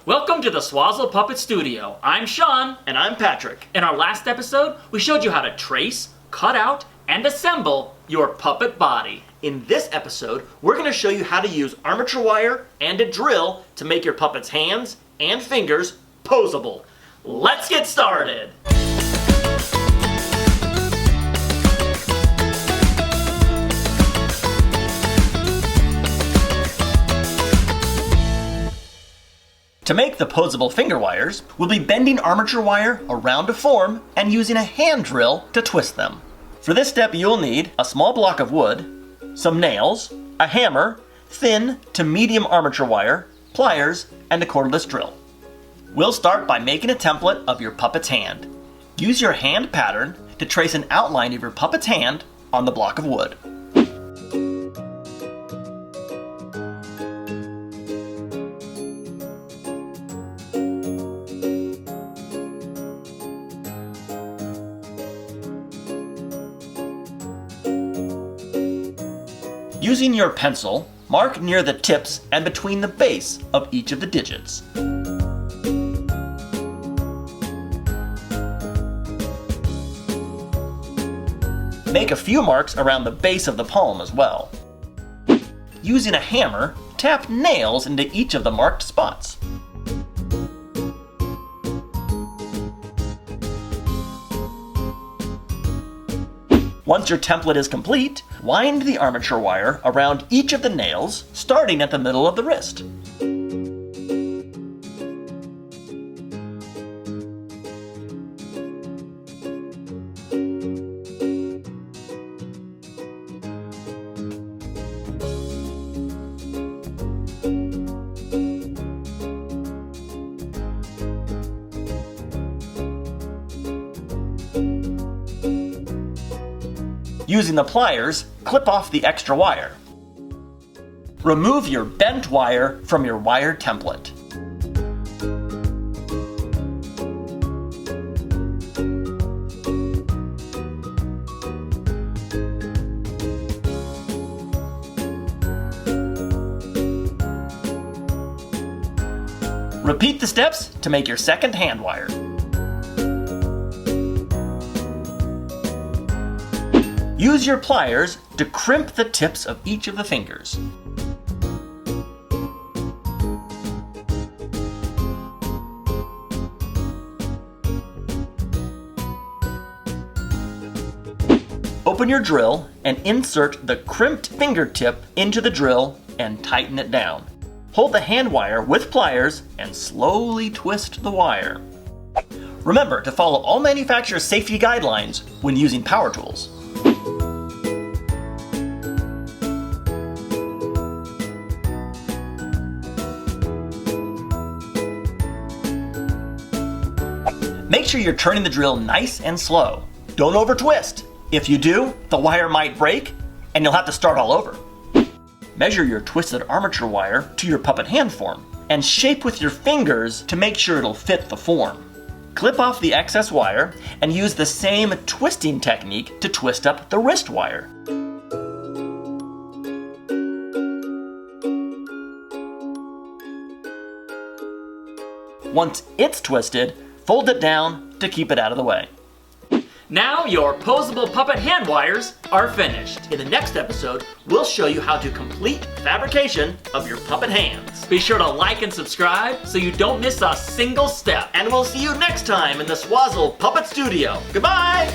Welcome to the Swazzle Puppet Studio. I'm Sean. And I'm Patrick. In our last episode, we showed you how to trace, cut out, and assemble your puppet body. In this episode, we're going to show you how to use armature wire and a drill to make your puppet's hands and fingers posable. Let's get started! To make the posable finger wires, we'll be bending armature wire around a form and using a hand drill to twist them. For this step, you'll need a small block of wood, some nails, a hammer, thin to medium armature wire, pliers, and a cordless drill. We'll start by making a template of your puppet's hand. Use your hand pattern to trace an outline of your puppet's hand on the block of wood. Using your pencil, mark near the tips and between the base of each of the digits. Make a few marks around the base of the palm as well. Using a hammer, tap nails into each of the marked spots. Once your template is complete, wind the armature wire around each of the nails, starting at the middle of the wrist. Using the pliers, clip off the extra wire. Remove your bent wire from your wire template. Repeat the steps to make your second hand wire. Use your pliers to crimp the tips of each of the fingers. Open your drill and insert the crimped fingertip into the drill and tighten it down. Hold the hand wire with pliers and slowly twist the wire. Remember to follow all manufacturers' safety guidelines when using power tools. Make sure you're turning the drill nice and slow. Don't over twist. If you do, the wire might break and you'll have to start all over. Measure your twisted armature wire to your puppet hand form and shape with your fingers to make sure it'll fit the form. Clip off the excess wire and use the same twisting technique to twist up the wrist wire. Once it's twisted, fold it down to keep it out of the way. Now your posable puppet hand wires are finished. In the next episode, we'll show you how to complete fabrication of your puppet hands. Be sure to like and subscribe so you don't miss a single step. And we'll see you next time in the Swazzle Puppet Studio. Goodbye!